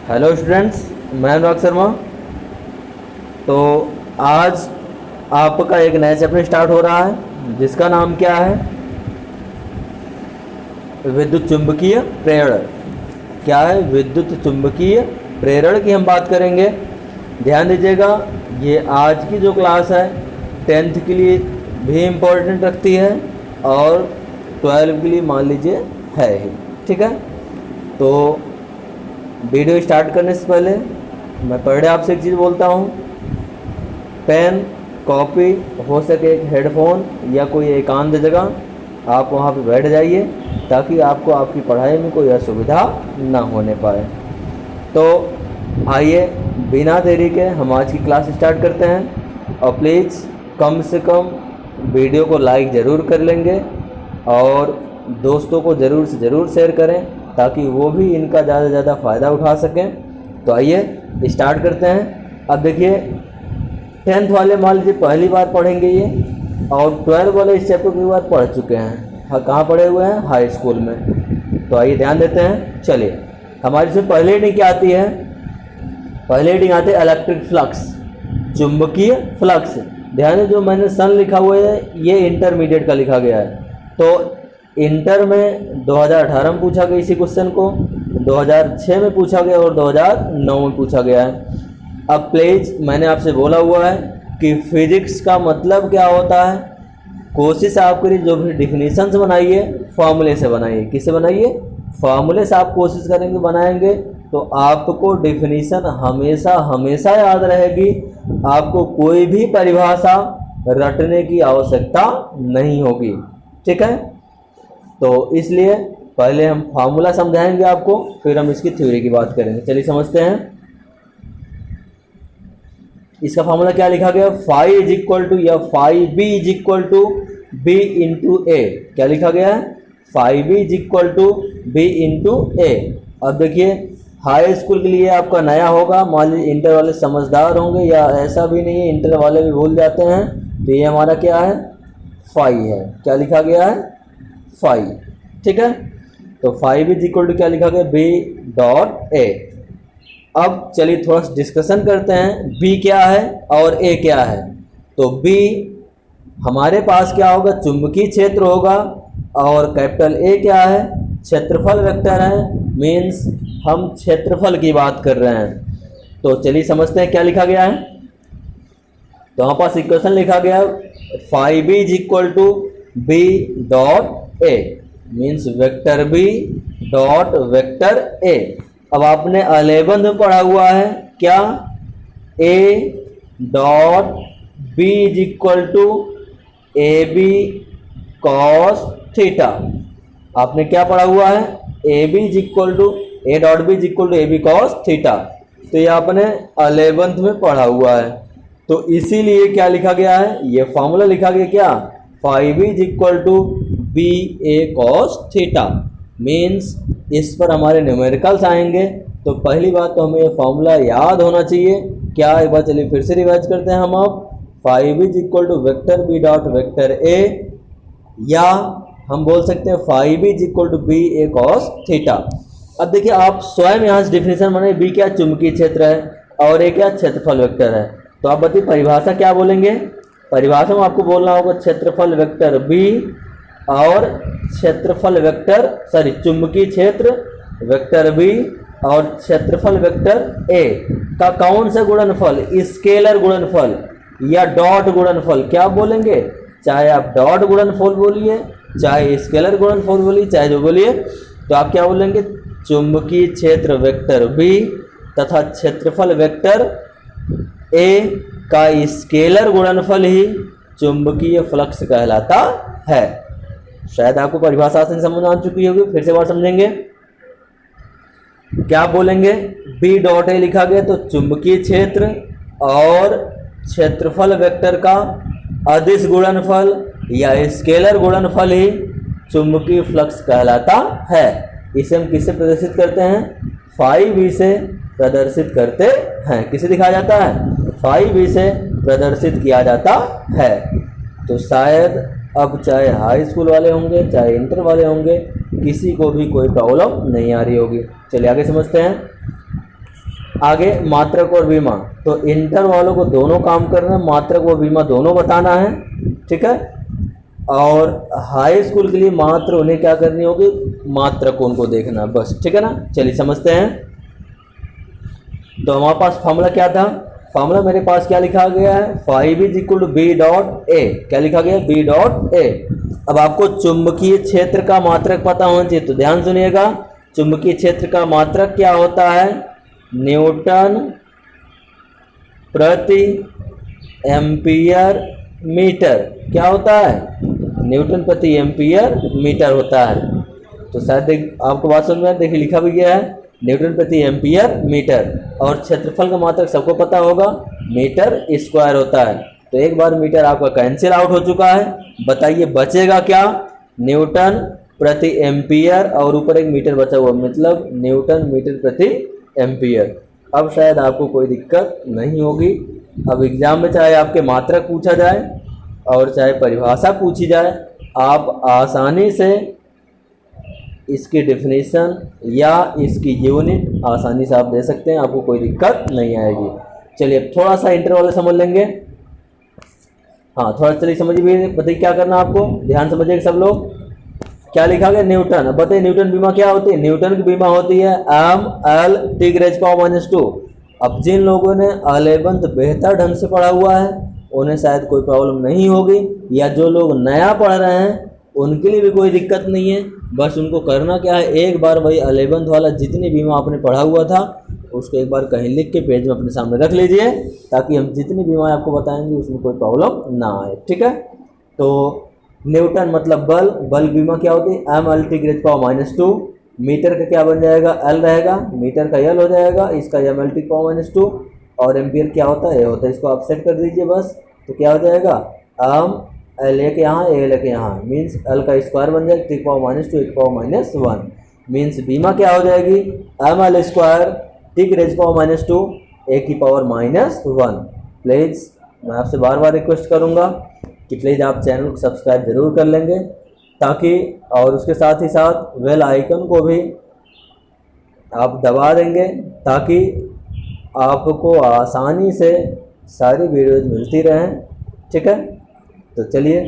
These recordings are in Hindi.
हेलो स्टूडेंट्स, मैं अनुराग शर्मा। तो आज आपका एक नया चैप्टर स्टार्ट हो रहा है जिसका नाम क्या है? विद्युत चुंबकीय प्रेरण। क्या है? विद्युत चुंबकीय प्रेरण की हम बात करेंगे। ध्यान दीजिएगा, ये आज की जो क्लास है 10th के लिए भी इम्पोर्टेंट रखती है और 12 के लिए मान लीजिए है ही। ठीक है, तो वीडियो स्टार्ट करने से पहले मैं पर डे आपसे एक चीज़ बोलता हूँ, पेन, कॉपी, हो सके एक हेडफोन या कोई एकांत जगह आप वहाँ पे बैठ जाइए ताकि आपको आपकी पढ़ाई में कोई असुविधा ना होने पाए। तो आइए बिना देरी के हम आज की क्लास स्टार्ट करते हैं। और प्लीज़ कम से कम वीडियो को लाइक ज़रूर कर लेंगे और दोस्तों को ज़रूर से ज़रूर शेयर करें ताकि वो भी इनका ज़्यादा से ज़्यादा फ़ायदा उठा सकें। तो आइए स्टार्ट करते हैं। अब देखिए, 10th वाले मान लीजिए पहली बार पढ़ेंगे ये, और 12 वाले इस चैप्टर की बार पढ़ चुके हैं। हाँ, कहाँ पढ़े हुए हैं? हाई स्कूल में। तो आइए ध्यान देते हैं। चलिए, हमारी इसमें पहली रीडिंग क्या आती है? पहली रीडिंग आती है इलेक्ट्रिक फ्लक्स, चुंबकीय फ्लक्स। ध्यान है, जो मैंने सन लिखा हुआ है ये इंटरमीडिएट का लिखा गया है। तो इंटर में 2018 में पूछा गया इसी क्वेश्चन को, 2006 में पूछा गया और 2009 में पूछा गया है। अब प्लीज मैंने आपसे बोला हुआ है कि फिजिक्स का मतलब क्या होता है। कोशिश आप करिए जो भी डिफिनीशंस बनाइए फॉर्मूले से बनाइए। किससे बनाइए? फॉर्मूले से आप कोशिश करेंगे बनाएंगे तो आपको डिफिनीशन हमेशा हमेशा याद रहेगी। आपको कोई भी परिभाषा रटने की आवश्यकता नहीं होगी। ठीक है, तो इसलिए पहले हम फार्मूला समझाएंगे आपको, फिर हम इसकी थ्योरी की बात करेंगे। चलिए समझते हैं। इसका फार्मूला क्या लिखा गया? फाई इज इक्वल टू या phi B is equal to B into A. क्या लिखा गया है? Phi B is equal to B into A. अब देखिए, हाई स्कूल के लिए आपका नया होगा, मान लीजिए इंटर वाले समझदार होंगे या ऐसा भी नहीं है, इंटर वाले भी भूल जाते हैं। तो ये हमारा क्या है? फाई है। क्या लिखा गया है? फाई। ठीक है, तो फाइव इज इक्वल टू क्या लिखा गया? B dot A. अब चलिए थोड़ा सा डिस्कशन करते हैं, बी क्या है और ए क्या है। तो बी हमारे पास क्या होगा? चुंबकीय क्षेत्र होगा। और कैपिटल ए क्या है? क्षेत्रफल वेक्टर है, मीन्स हम क्षेत्रफल की बात कर रहे हैं। तो चलिए समझते हैं क्या लिखा गया है। तो हमारे पास इक्वेशन लिखा गया five B is equal to B dot A, means vector B dot vector A. अब आपने 11th में पढ़ा हुआ है क्या? A dot B is equal to A B cos theta. आपने क्या पढ़ा हुआ है? A B is equal to A dot B is equal to A B cos theta. तो ये आपने 11th में पढ़ा हुआ है। तो इसीलिए क्या लिखा गया है? ये फॉर्मूला लिखा गया क्या? Five is equal to B A cos theta. Means इस पर हमारे न्यूमेरिकल्स आएंगे। तो पहली बात तो हमें ये फॉर्मूला याद होना चाहिए। क्या? एक बार चलिए फिर से रिवाइज करते हैं हम। अब five is equal to vector B dot vector A, या हम बोल सकते हैं five is equal to B A cos theta. अब देखिए, आप स्वयं यहाँ से डिफिनेशन बनाए। बी क्या? चुंबकीय क्षेत्र है और ए क्या? क्षेत्रफल वेक्टर है। तो आप बताइए परिभाषा क्या बोलेंगे? परिभाषा में आपको बोलना होगा क्षेत्रफल वेक्टर बी और क्षेत्रफल वेक्टर चुंबकीय क्षेत्र वेक्टर बी और क्षेत्रफल वेक्टर ए का कौन सा गुणनफल? स्केलर गुणनफल या डॉट गुणनफल। क्या बोलेंगे? चाहे आप डॉट गुणनफल बोलिए, चाहे स्केलर गुणनफल बोलिए, चाहे जो बोलिए, तो आप क्या बोलेंगे? चुंबकीय क्षेत्र वेक्टर बी तथा क्षेत्रफल वेक्टर ए का स्केलर गुणनफल ही चुंबकीय फ्लक्स कहलाता है। शायद आपको परिभाषा से समझ आ चुकी होगी, फिर से बार समझेंगे। क्या बोलेंगे? बी डॉट ए लिखा गया तो चुंबकीय क्षेत्र और क्षेत्रफल वेक्टर का अदिश गुणनफल या स्केलर गुणनफल ही चुंबकीय फ्लक्स कहलाता है। इसे हम किससे प्रदर्शित करते हैं? फाइव बी से प्रदर्शित करते हैं। किसे दिखाया जाता है? फाइव बी से प्रदर्शित किया जाता है। तो शायद अब चाहे हाई स्कूल वाले होंगे चाहे इंटर वाले होंगे, किसी को भी कोई प्रॉब्लम नहीं आ रही होगी। चलिए आगे समझते हैं। आगे मात्रक और बीमा, तो इंटर वालों को दोनों काम करना है, मात्रक और बीमा दोनों बताना है, ठीक है। और हाई स्कूल के लिए मात्र उन्हें क्या करनी होगी, मात्रक उनको देखना है बस, ठीक है ना। चलिए समझते हैं। तो हमारे पास फॉर्मूला क्या था, फॉर्मूला मेरे पास क्या लिखा गया है, 5 is equal to B dot A, क्या लिखा गया, बी डॉट ए। अब आपको चुंबकीय क्षेत्र का मात्रक पता होना चाहिए, तो ध्यान सुनिएगा, चुंबकीय क्षेत्र का मात्रक क्या होता है, न्यूटन प्रति एम्पियर मीटर, क्या होता है, न्यूटन प्रति एम्पियर मीटर होता है। तो शायद आपको बात समझ में, देखिए लिखा भी गया है न्यूटन प्रति एम्पियर मीटर, और क्षेत्रफल का मात्रक सबको पता होगा मीटर स्क्वायर होता है। तो एक बार मीटर आपका कैंसिल आउट हो चुका है, बताइए बचेगा क्या, न्यूटन प्रति एम्पियर और ऊपर एक मीटर बचा हुआ, मतलब न्यूटन मीटर प्रति एम्पियर। अब शायद आपको कोई दिक्कत नहीं होगी। अब एग्जाम में चाहे आपके मात्रक पूछा जाए और चाहे परिभाषा पूछी जाए, आप आसानी से इसकी डेफिनेशन या इसकी यूनिट आसानी से आप दे सकते हैं, आपको कोई दिक्कत नहीं आएगी। चलिए अब थोड़ा सा इंटरवल समझ लेंगे। हाँ थोड़ा चलिए समझिए, बताइए क्या करना आपको, ध्यान समझिए सब लोग। क्या लिखा गया, न्यूटन। अब बताइए न्यूटन बीमा क्या होती है, न्यूटन की बीमा होती है m/L(T⁻⁻²। अब जिन लोगों ने 11th बेहतर ढंग से पढ़ा हुआ है उन्हें शायद कोई प्रॉब्लम नहीं होगी, या जो लोग नया पढ़ रहे हैं उनके लिए भी कोई दिक्कत नहीं है। बस उनको करना क्या है, एक बार वही 11th वाला जितनी बीमा आपने पढ़ा हुआ था उसको एक बार कहीं लिख के पेज में अपने सामने रख लीजिए, ताकि हम जितनी बीमाएं आपको बताएंगे उसमें कोई प्रॉब्लम ना आए, ठीक है। तो न्यूटन मतलब बल, बल बीमा क्या होती है, m/L(T⁻²). मीटर का क्या बन जाएगा, L रहेगा, मीटर का L हो जाएगा, इसका m/L(T⁻²). और एम्पियर क्या होता है, ए होता है, इसको आप सेट कर दीजिए बस। तो क्या हो जाएगा, L एक यहाँ, L एक यहाँ, मीन्स L का स्क्वायर बन जाएगा T⁻², (1). मीन्स बीमा क्या हो जाएगी, mL² T⁻², (A⁻1). प्लीज़ मैं आपसे बार बार रिक्वेस्ट करूँगा कि प्लीज़ आप चैनल को सब्सक्राइब जरूर कर लेंगे, ताकि और उसके साथ ही साथ बेल आइकन को भी आप दबा देंगे, ताकि आपको आसानी से सारी वीडियोज मिलती रहें, ठीक है। तो चलिए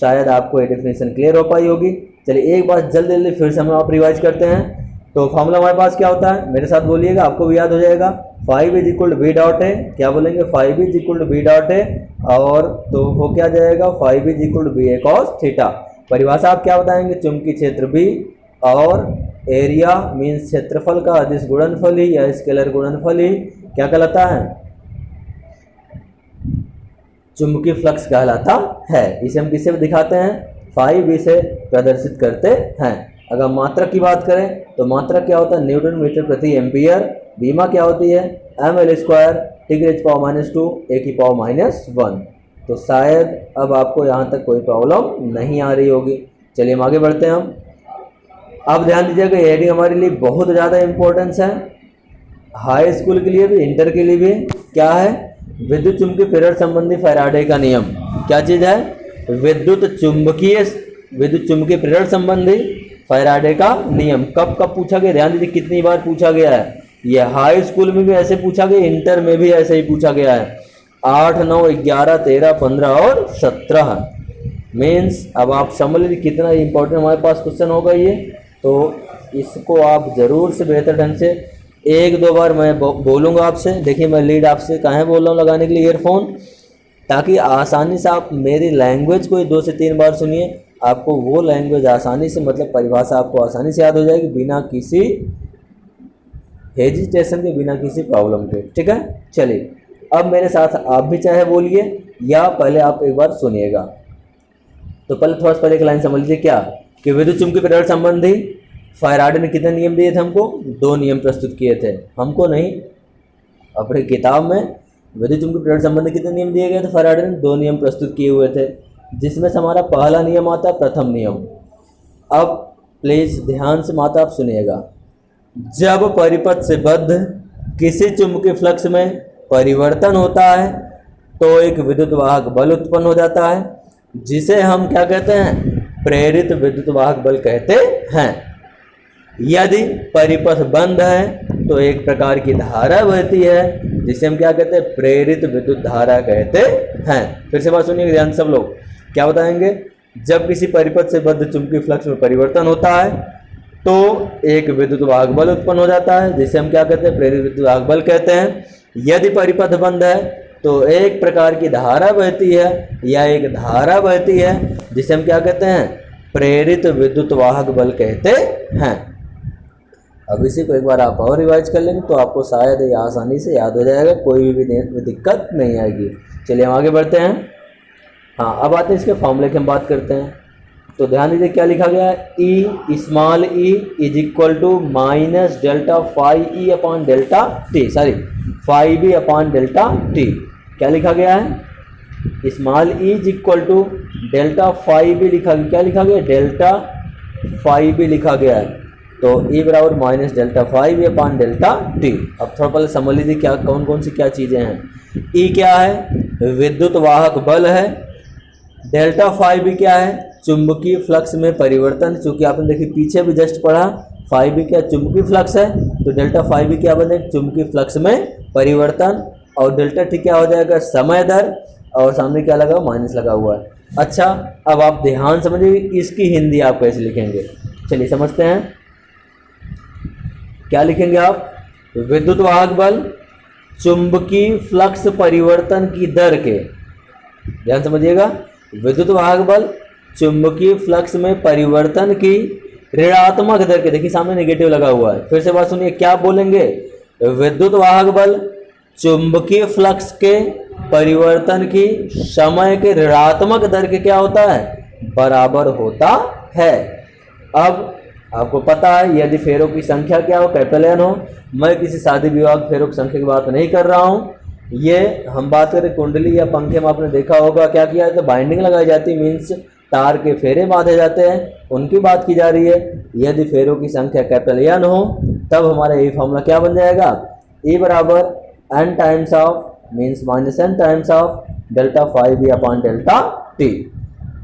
शायद आपको ये डेफिनेशन क्लियर हो पाई होगी। चलिए एक बार जल्दी जल्दी फिर से हम आप रिवाइज करते हैं। तो फॉर्मूला हमारे पास क्या होता है, मेरे साथ बोलिएगा, आपको भी याद हो जाएगा। 5 is equal to B dot A, क्या बोलेंगे, 5 is equal to B dot A, और तो वो क्या जाएगा, 5 is equal to B A cos theta. परिभाषा आप क्या बताएंगे, चुंबकीय क्षेत्र बी और एरिया मीन्स क्षेत्रफल का अदिश गुणनफल ही या स्केलर गुणनफल ही क्या कहलाता है, चुंबकीय फ्लक्स कहलाता है। इसे हम किससे दिखाते हैं, 5 से प्रदर्शित करते हैं। अगर मात्रक की बात करें तो मात्रक क्या होता है, न्यूटन मीटर प्रति एम्पियर। बीमा क्या होती है, mL² T⁻², (A⁻1). तो शायद अब आपको यहाँ तक कोई प्रॉब्लम नहीं आ रही होगी। चलिए हम आगे बढ़ते हैं। हम अब ध्यान दीजिएगा, ये हेडिंग हमारे लिए बहुत ज़्यादा इम्पोर्टेंस है, हाई स्कूल के लिए भी, इंटर के लिए भी। क्या है, विद्युत चुंबकीय प्रेरण संबंधी फैराडे का नियम। क्या चीज़ है, विद्युत चुंबकीय प्रेरण संबंधी फैराडे का नियम। कब कब पूछा गया, ध्यान दीजिए कितनी बार पूछा गया है। ये हाई स्कूल में भी ऐसे पूछा गया, इंटर में भी ऐसे ही पूछा गया है। 8, 9, 11, 13, 15 और 17 मीन्स अब आप समझ लीजिए कितना इंपॉर्टेंट हमारे पास क्वेश्चन होगा ये। तो इसको आप ज़रूर से बेहतर ढंग से 1-2 बार मैं बोलूँगा आपसे। देखिए मैं लीड आपसे कहाँ बोल रहा हूँ लगाने के लिए ईयरफोन, ताकि आसानी से आप मेरी लैंग्वेज को 2 से 3 बार सुनिए, आपको वो लैंग्वेज आसानी से, मतलब परिभाषा आपको आसानी से याद हो जाएगी, बिना किसी हेजिटेशन के, बिना किसी प्रॉब्लम के, ठीक है। चलिए अब मेरे साथ आप भी चाहे बोलिए या पहले आप एक बार सुनिएगा। तो पहले एक लाइन समझ लीजिए, क्या कि विद्युत चुंबकीय प्रेरण संबंधी फैराडे ने कितने नियम दिए थे हमको, 2 नियम प्रस्तुत किए थे। हमको नहीं, अपनी किताब में विद्युत चुंबकीय प्रेरण संबंधी कितने नियम दिए गए थे, फैराडे ने 2 नियम प्रस्तुत किए हुए थे, जिसमें से हमारा पहला नियम आता है प्रथम नियम। अब प्लीज़ ध्यान से माता आप सुनिएगा, जब परिपथ से बद्ध किसी चुंबकीय फ्लक्स में परिवर्तन होता है तो एक विद्युत वाहक बल उत्पन्न हो जाता है, जिसे हम क्या कहते हैं, प्रेरित विद्युत वाहक बल कहते हैं। यदि परिपथ बंद है तो एक प्रकार की धारा बहती है जिसे हम क्या कहते हैं, प्रेरित विद्युत धारा कहते हैं। फिर से बात सुनिए ध्यान सब लोग, क्या बताएंगे, जब किसी परिपथ से बद्ध चुंबकीय फ्लक्स में परिवर्तन होता है तो एक विद्युत वाहक बल उत्पन्न हो जाता है जिसे हम क्या कहते हैं, प्रेरित विद्युत वाहक बल कहते हैं। यदि परिपथ बंद है तो एक प्रकार की धारा बहती है या एक धारा बहती है जिसे हम क्या कहते हैं, प्रेरित विद्युत वाहक बल कहते हैं। अब इसी को एक बार आप और रिवाइज कर लेंगे तो आपको शायद ये आसानी से याद हो जाएगा, कोई भी दिक्कत नहीं आएगी। चलिए हम आगे बढ़ते हैं। हाँ, अब आते हैं इसके फॉर्मूले की हम बात करते हैं। तो ध्यान दीजिए क्या लिखा गया है, E small E is equal to minus delta phi E upon delta T, sorry phi B upon delta T. क्या लिखा गया है, small E is equal to delta phi B लिखा गया, क्या लिखा गया, डेल्टा फाई बी लिखा गया है। तो ई बराबर minus delta phi B upon delta T. अब थोड़ा पहले समझ लीजिए क्या कौन कौन सी क्या चीज़ें हैं। ई क्या है, विद्युत वाहक बल है। डेल्टा फाई बी क्या है, चुंबकीय फ्लक्स में परिवर्तन, चूंकि आपने देखिए पीछे भी जस्ट पढ़ा, फाई बी क्या चुंबकीय फ्लक्स है, तो डेल्टा फाई बी क्या बने, चुंबकीय फ्लक्स में परिवर्तन। और डेल्टा टी क्या हो जाएगा, समय दर, और सामने क्या लगा, माइनस लगा हुआ है। अच्छा, अब आप ध्यान समझिए इसकी हिंदी आप कैसे लिखेंगे, चलिए समझते हैं। क्या लिखेंगे आप, विद्युत वाहक बल चुंबकीय फ्लक्स परिवर्तन की दर के, ध्यान समझिएगा, विद्युत वाहक बल चुंबकीय फ्लक्स में परिवर्तन की ऋणात्मक दर के, देखिए सामने नेगेटिव लगा हुआ है। फिर से बात सुनिए, क्या बोलेंगे, विद्युत वाहक बल चुंबकीय फ्लक्स के परिवर्तन की समय के ऋणात्मक दर के क्या होता है, बराबर होता है। अब आपको पता है यदि फेरों की संख्या क्या हो, कैपिटल एन हो। मैं किसी शादी विवाह फेरों की संख्या की बात नहीं कर रहा हूँ, ये हम बात करें कुंडली या पंखे में आपने देखा होगा क्या किया है, तो बाइंडिंग लगाई जाती है, मीन्स तार के फेरे बांधे जाते हैं, उनकी बात की जा रही है। यदि फेरों की संख्या कैपिटल एन हो तब हमारा यही फॉर्मूला क्या बन जाएगा, ई बराबर N times of means minus N times of delta phi B upon delta T.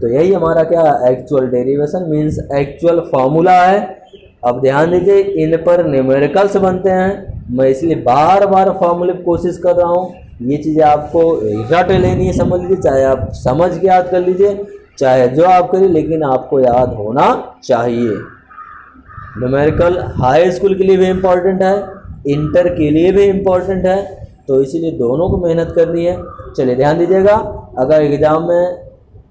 तो यही हमारा क्या actual derivation means actual formula है। अब ध्यान दीजिए इन पर न्यूमेरिकल्स बनते हैं, मैं इसलिए बार बार फॉर्मूले की कोशिश कर रहा हूँ। ये चीज़ें आपको रट लेनी है, समझ लीजिए, चाहे आप समझ के याद कर लीजिए चाहे जो आप करिए, लेकिन आपको याद होना चाहिए। न्यूमेरिकल हाई स्कूल के लिए भी इम्पोर्टेंट है, इंटर के लिए भी इम्पोर्टेंट है, तो इसीलिए दोनों को मेहनत करनी है। चलिए ध्यान दीजिएगा, अगर एग्जाम में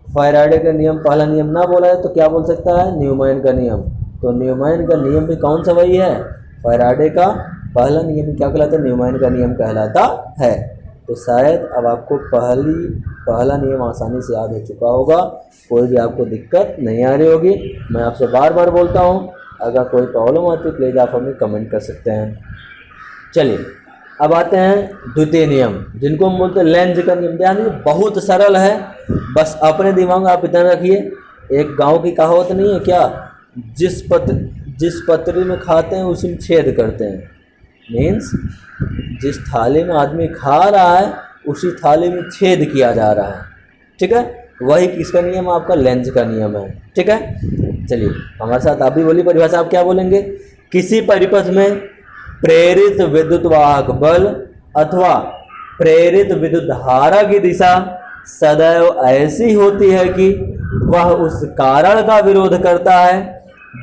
फैराडे का नियम पहला नियम ना बोला है तो क्या बोल सकता है, न्यूमैन का नियम। तो न्यूमैन का नियम भी कौन सा वही है, फैराडे का पहला नियम क्या कहलाता है, न्यूमैन का नियम कहलाता है। तो शायद अब आपको पहला नियम आसानी से याद हो चुका होगा, कोई भी आपको दिक्कत नहीं आ रही होगी। मैं आपसे बार बार बोलता हूँ, अगर कोई प्रॉब्लम आती है प्लीज़ आप हमें कमेंट कर सकते हैं। चलिए अब आते हैं द्वितीय नियम, जिनको हम बोलते हैं लेंज का नियम। ध्यान दीजिए बहुत सरल है, बस अपने दिमाग में आप इतना रखिए, एक गांव की कहावत नहीं है क्या, जिस पतरी में खाते हैं उसी में छेद करते हैं। मीन्स जिस थाली में आदमी खा रहा है उसी थाली में छेद किया जा रहा है, ठीक है। वही किसका नियम, आपका लेंज का नियम है, ठीक है। चलिए हमारे साथ आप भी बोलिए परिभाषा, आप क्या बोलेंगे, किसी परिपथ में प्रेरित विद्युत वाहक बल अथवा प्रेरित विद्युत धारा की दिशा सदैव ऐसी होती है कि वह उस कारण का विरोध करता है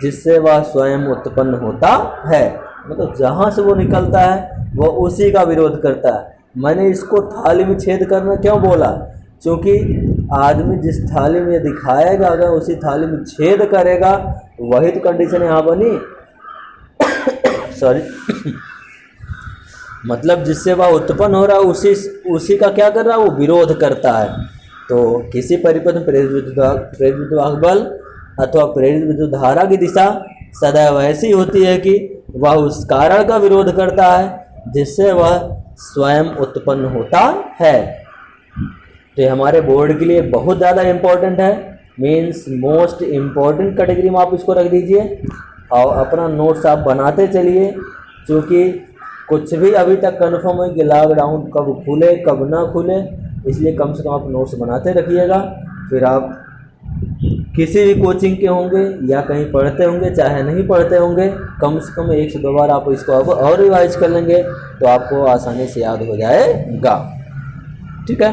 जिससे वह स्वयं उत्पन्न होता है। मतलब जहाँ से वो निकलता है वह उसी का विरोध करता है। मैंने इसको थाली में छेद करना क्यों बोला, क्योंकि आदमी जिस थाली में दिखाएगा अगर उसी थाली में छेद करेगा, वही तो कंडीशन यहाँ बनी सॉरी मतलब जिससे वह उत्पन्न हो रहा है उसी का क्या कर रहा है, वो विरोध करता है। तो किसी परिपथ में प्रेरित विद्युत वाहक बल अथवा प्रेरित विद्युत धारा की दिशा सदैव ऐसी होती है कि वह उस कारण का विरोध करता है जिससे वह स्वयं उत्पन्न होता है। तो ये हमारे बोर्ड के लिए बहुत ज़्यादा इम्पोर्टेंट है, मीन्स मोस्ट इम्पोर्टेंट कैटेगरी में आप इसको रख दीजिए और अपना नोट्स आप बनाते चलिए, क्योंकि कुछ भी अभी तक कन्फर्म है कि लॉकडाउन कब खुले कब ना खुले, इसलिए कम से कम आप नोट्स बनाते रखिएगा। फिर आप किसी भी कोचिंग के होंगे या कहीं पढ़ते होंगे चाहे नहीं पढ़ते होंगे, कम से कम 1 से 2 बार आप इसको अब और रिवाइज कर लेंगे तो आपको आसानी से याद हो जाएगा। ठीक है,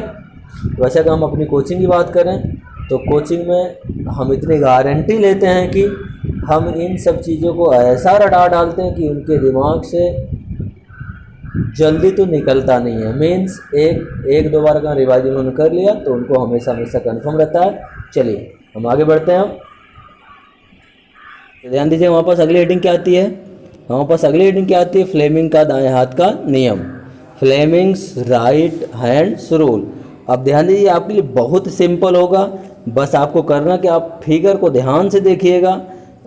वैसे अगर हम अपनी कोचिंग की बात करें तो कोचिंग में हम इतनी गारंटी लेते हैं कि हम इन सब चीज़ों को ऐसा रटा डालते हैं कि उनके दिमाग से जल्दी तो निकलता नहीं है। मीन्स एक दो बार अगर रिवाइज उन्होंने कर लिया तो उनको हमेशा हमेशा कन्फर्म रहता है। चलिए हम आगे बढ़ते हैं। तो ध्यान दीजिए हमारे पास अगली हेडिंग क्या आती है, हमारे पास अगली हेडिंग क्या आती है, फ्लेमिंग का दाएं हाथ का नियम, फ्लेमिंग्स राइट हैंड्स रूल। अब ध्यान दीजिए आपके लिए बहुत सिंपल होगा, बस आपको करना कि आप फिगर को ध्यान से देखिएगा।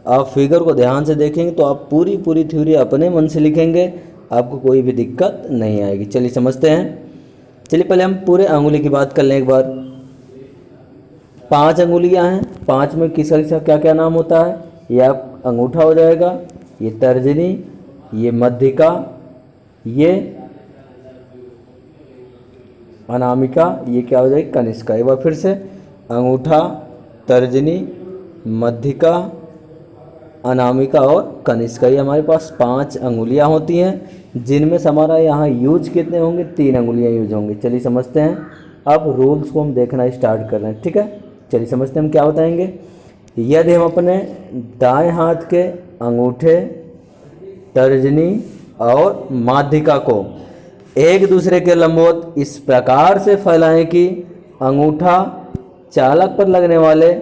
आप फिगर को ध्यान से देखेंगे तो आप पूरी थ्योरी अपने मन से लिखेंगे, आपको कोई भी दिक्कत नहीं आएगी। चलिए समझते हैं। चलिए पहले हम पूरे अंगुली की बात कर लें एक बार। 5 अंगुलियां हैं, 5 में किसका क्या क्या नाम होता है, ये आप अंगूठा हो जाएगा, ये तर्जनी, ये मध्यिका, ये अनामिका, ये क्या हो जाएगी कनिष्का। एक बार फिर से, अंगूठा, तर्जनी, मध्यिका, अनामिका और कनिष्का, ये हमारे पास 5 अंगुलियां होती हैं, जिनमें से हमारा यहाँ यूज कितने होंगे, 3 अंगुलियां यूज होंगी। चलिए समझते हैं। अब रूल्स को हम देखना स्टार्ट कर रहे हैं। ठीक है, चलिए समझते हैं हम क्या बताएंगे। यदि हम अपने दाएं हाथ के अंगूठे, तर्जनी और माध्यिका को एक दूसरे के लंबवत इस प्रकार से फैलाएं कि अंगूठा चालक पर लगने वाले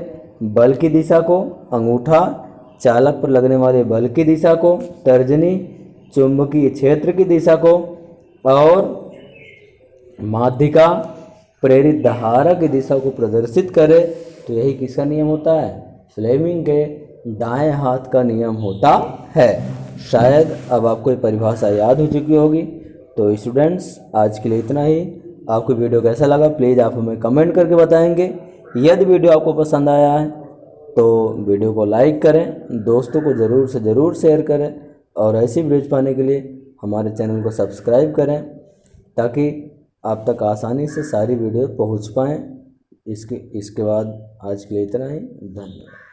बल की दिशा को, अंगूठा चालक पर लगने वाले बल की दिशा को, तर्जनी चुंबकीय क्षेत्र की दिशा को और माध्यिका प्रेरित धारा की दिशा को प्रदर्शित करे, तो यही किसका नियम होता है, फ्लेमिंग के दाएं हाथ का नियम होता है। शायद अब आपको ये परिभाषा याद हो चुकी होगी। तो स्टूडेंट्स आज के लिए इतना ही। आपको वीडियो कैसा लगा प्लीज़ आप हमें कमेंट करके बताएंगे। यदि वीडियो आपको पसंद आया है तो वीडियो को लाइक करें, दोस्तों को ज़रूर से ज़रूर शेयर करें और ऐसी वीडियोज पाने के लिए हमारे चैनल को सब्सक्राइब करें ताकि आप तक आसानी से सारी वीडियो पहुंच पाएँ। इसके बाद आज के लिए इतना ही। धन्यवाद।